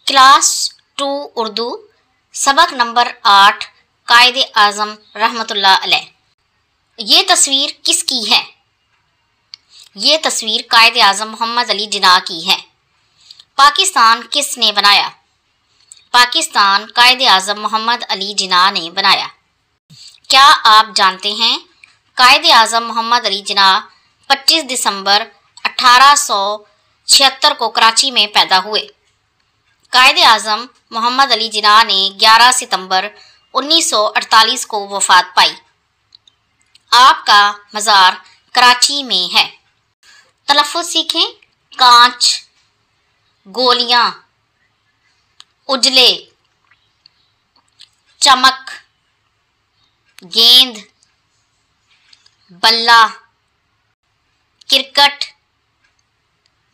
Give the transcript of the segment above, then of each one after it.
Class 2 Urdu सबक number 8 कायदे आज़म रहमतुल्लाह अलैह। ये तस्वीर किसकी है? ये तस्वीर कायदे आज़म मोहम्मद अली जिन्ना की है। पाकिस्तान किसने बनाया? पाकिस्तान कायदे आज़म मोहम्मद अली जिन्ना ने बनाया। क्या आप जानते हैं कायदे आज़म मोहम्मद अली जिन्ना 25 दिसंबर 1876 को कराची में पैदा हुए। कायदे आज़म मोहम्मद अली जिन्ना ने 11 सितंबर 1948 को वफ़ात पाई। आपका मज़ार कराची में है। तलफ़्फ़ुज़ सीखें। कांच, गोलियां, उजले, चमक, गेंद, बल्ला, क्रिकेट,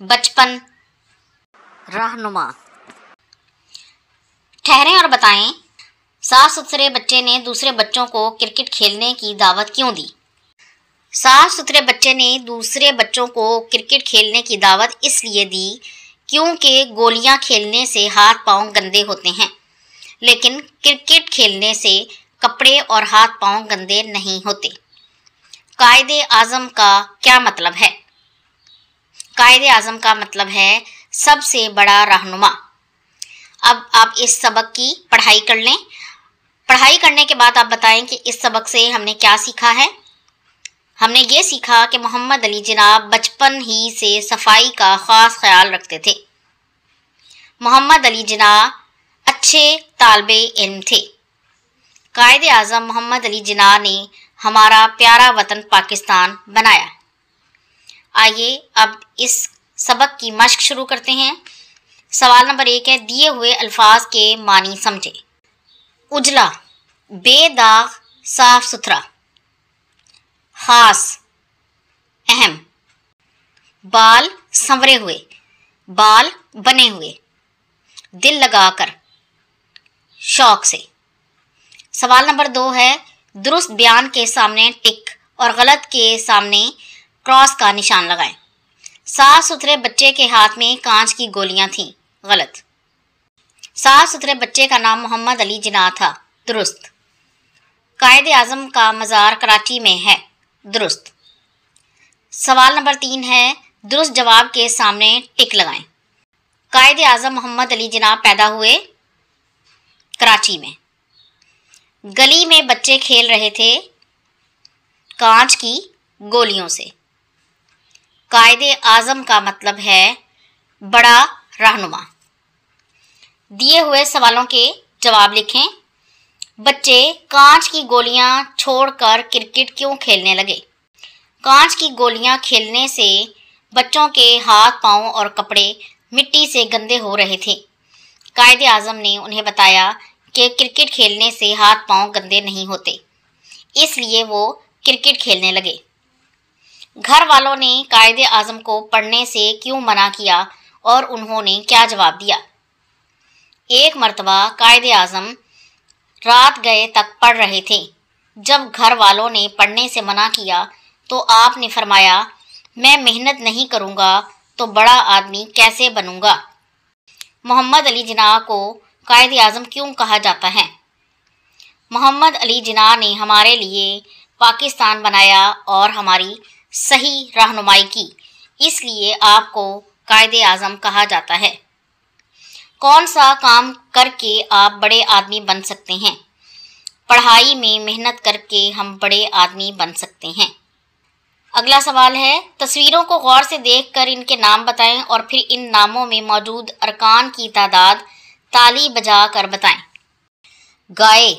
बचपन, रहनुमा। ठहरें और बताएं, साफ सुथरे बच्चे ने दूसरे बच्चों को क्रिकेट खेलने की दावत क्यों दी? साफ सुथरे बच्चे ने दूसरे बच्चों को क्रिकेट खेलने की दावत इसलिए दी क्योंकि गोलियां खेलने से हाथ पांव गंदे होते हैं, लेकिन क्रिकेट खेलने से कपड़े और हाथ पांव गंदे नहीं होते। कायदे आज़म का क्या मतलब है? कायदे आज़म का मतलब है सबसे बड़ा रहनुमा। अब आप इस सबक की पढ़ाई कर लें। पढ़ाई करने के बाद आप बताएं कि इस सबक से हमने क्या सीखा है। हमने ये सीखा कि मोहम्मद अली जिन्ना बचपन ही से सफाई का ख़ास ख्याल रखते थे। मोहम्मद अली जिन्ना अच्छे तालिबे इल्म थे। कायदे आज़म मोहम्मद अली जिन्ना ने हमारा प्यारा वतन पाकिस्तान बनाया। आइए अब इस सबक की मश्क शुरू करते हैं। सवाल नंबर 1 है, दिए हुए अल्फाज के मानी समझे। उजला, बेदाग, साफ सुथरा। खास, अहम। बाल संवरे हुए, बाल बने हुए। दिल लगाकर, शौक से। सवाल नंबर 2 है, दुरुस्त बयान के सामने टिक और गलत के सामने क्रॉस का निशान लगाएं। साफ सुथरे बच्चे के हाथ में कांच की गोलियां थीं। गलत। साफ सुथरे बच्चे का नाम मोहम्मद अली जिन्ना था। दुरुस्त। कायदे आज़म का मज़ार कराची में है। दुरुस्त। सवाल नंबर 3 है, दुरुस्त जवाब के सामने टिक लगाएं। कायदे आज़म मोहम्मद अली जिन्ना पैदा हुए कराची में। गली में बच्चे खेल रहे थे कांच की गोलियों से। कायदे आज़म का मतलब है बड़ा रहनुमा। दिए हुए सवालों के जवाब लिखें। बच्चे कांच की गोलियां छोड़कर क्रिकेट क्यों खेलने लगे? कांच की गोलियां खेलने से बच्चों के हाथ पांव और कपड़े मिट्टी से गंदे हो रहे थे। कायदे आज़म ने उन्हें बताया कि क्रिकेट खेलने से हाथ पांव गंदे नहीं होते, इसलिए वो क्रिकेट खेलने लगे। घर वालों ने कायदे आज़म को पढ़ने से क्यों मना किया और उन्होंने क्या जवाब दिया? एक मर्तबा कायदे आज़म रात गए तक पढ़ रहे थे। जब घर वालों ने पढ़ने से मना किया तो आपने फरमाया, मैं मेहनत नहीं करूँगा तो बड़ा आदमी कैसे बनूँगा? मोहम्मद अली जिन्ना को कायदे आज़म क्यों कहा जाता है? मोहम्मद अली जिन्ना ने हमारे लिए पाकिस्तान बनाया और हमारी सही रहनुमाई की, इसलिए आपको कायदे आज़म कहा जाता है। कौन सा काम करके आप बड़े आदमी बन सकते हैं? पढ़ाई में मेहनत करके हम बड़े आदमी बन सकते हैं। अगला सवाल है, तस्वीरों को गौर से देखकर इनके नाम बताएं और फिर इन नामों में मौजूद अरकान की तादाद ताली बजा कर बताएं। गाय,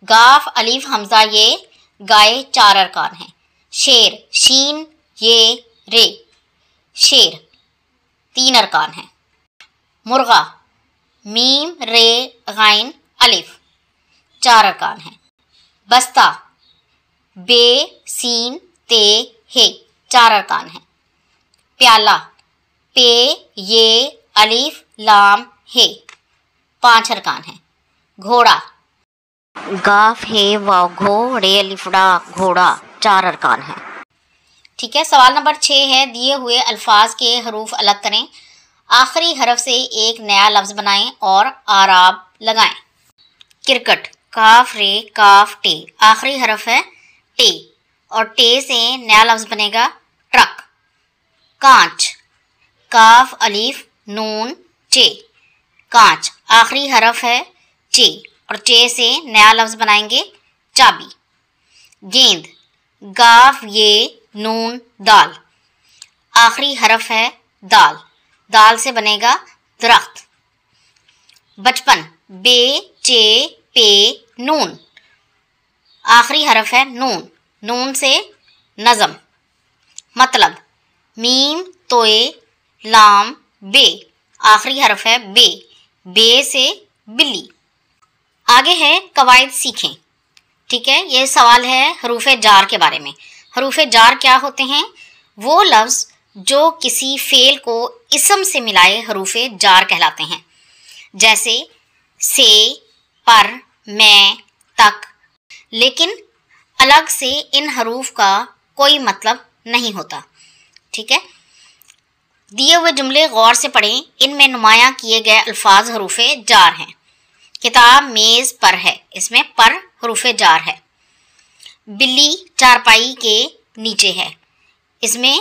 गाफ अलिफ हमजा ये, गाय 4 अरकान हैं। शेर, शीन ये रे, शेर 3 अरकान हैं। मुर्गा, मीम रे गाइन अलिफ 4 अरकान हैं। बस्ता, बे सीन ते हे 4 अरकान हैं। प्याला, पे ये अलिफ लाम हे 5 अरकान हैं। घोड़ा, गाफ हे वाव घो रे अलिफड़ा घोड़ा 4 अरकान हैं। ठीक है। सवाल नंबर 6 है, दिए हुए अल्फाज के हरूफ अलग करें। آخری حرف سے ایک نیا لفظ بنائیں اور آراب لگائیں۔ کرکٹ، کاف رے کاف ٹے، آخری حرف ہے ٹے اور ٹے سے نیا لفظ بنے گا ٹرک۔ کانچ، کاف الف نون چے، کانچ، آخری حرف ہے چے اور چے سے نیا لفظ بنائیں گے چابی۔ گیند، گاف یہ نون دال، آخری حرف ہے دال، دال سے بنے گا درخت۔ بچپن، بے چے پے نون، آخری حرف ہے نون، نون سے نظم۔ مطلب، میم توئے لام بے، آخری حرف ہے بے، بے سے بلی۔ آگے ہے قواعد سیکھیں۔ ٹھیک ہے، یہ سوال ہے حروف جار کے بارے میں۔ حروف جار کیا ہوتے ہیں؟ وہ لفظ جو کسی فعل کو اسم سے ملائے حروف جار کہلاتے ہیں، جیسے سے، پر، میں، تک، لیکن الگ سے ان حروف کا کوئی مطلب نہیں ہوتا۔ ٹھیک ہے، دیے ہوئے جملے غور سے پڑھیں، ان میں نمایاں کیے گئے الفاظ حروف جار ہیں۔ کتاب میز پر ہے، اس میں پر حروف جار ہے۔ بلی چارپائی کے نیچے ہے، اس میں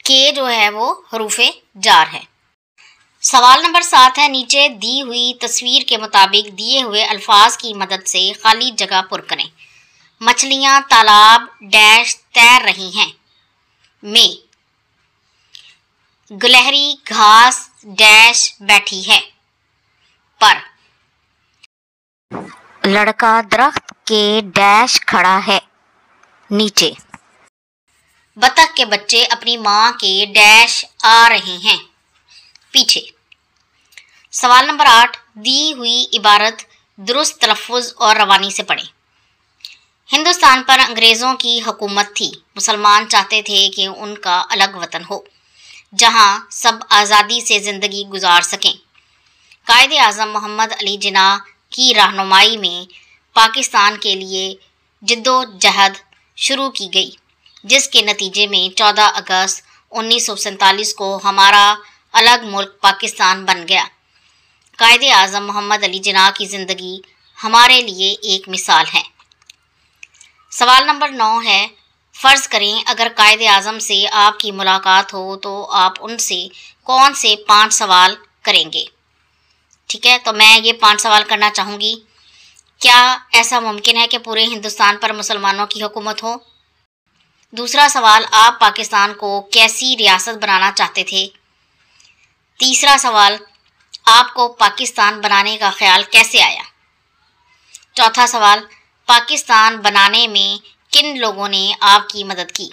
کے جو ہے وہ حروف جار ہے۔ سوال نمبر 7 ہے، نیچے دی ہوئی تصویر کے مطابق دیے ہوئے الفاظ کی مدد سے خالی جگہ پر کریں۔ مچھلیاں تالاب ڈیش تیر رہی ہیں میں، گلہری گھاس ڈیش بیٹھی ہے پر، لڑکا درخت کے ڈیش کھڑا ہے نیچے، بطخ کے بچے اپنی ماں کے ڈیش آ رہے ہیں پیچھے۔ سوال نمبر 8، دی ہوئی عبارت درست تلفظ اور روانی سے پڑھیں۔ ہندوستان پر انگریزوں کی حکومت تھی، مسلمان چاہتے تھے کہ ان کا الگ وطن ہو جہاں سب آزادی سے زندگی گزار سکیں۔ قائد اعظم محمد علی جناح کی رہنمائی میں پاکستان کے لیے جد و جہد شروع کی گئی، جس کے نتیجے میں 14 اگست 1947 کو ہمارا الگ ملک پاکستان بن گیا۔ قائد اعظم محمد علی جناح کی زندگی ہمارے لیے ایک مثال ہے۔ سوال نمبر 9 ہے، فرض کریں اگر قائد اعظم سے آپ کی ملاقات ہو تو آپ ان سے کون سے 5 سوال کریں گے؟ ٹھیک ہے، تو میں یہ 5 سوال کرنا چاہوں گی۔ کیا ایسا ممکن ہے کہ پورے ہندوستان پر مسلمانوں کی حکومت ہو؟ دوسرا سوال، آپ پاکستان کو کیسی ریاست بنانا چاہتے تھے؟ تیسرا سوال، آپ کو پاکستان بنانے کا خیال کیسے آیا؟ چوتھا سوال، پاکستان بنانے میں کن لوگوں نے آپ کی مدد کی؟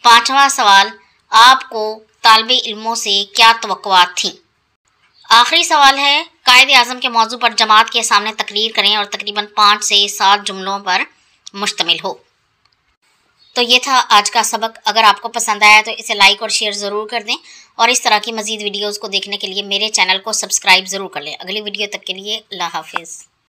پانچواں سوال، آپ کو طالب علموں سے کیا توقعات تھیں؟ آخری سوال ہے، قائد اعظم کے موضوع پر جماعت کے سامنے تقریر کریں اور تقریباً 5 سے 7 جملوں پر مشتمل ہو۔ تو یہ تھا آج کا سبق۔ اگر آپ کو پسند آیا تو اسے لائک اور شیئر ضرور کر دیں اور اس طرح کی مزید ویڈیوز کو دیکھنے کے لیے میرے چینل کو سبسکرائب ضرور کر لیں۔ اگلی ویڈیو تک کے لیے اللہ حافظ۔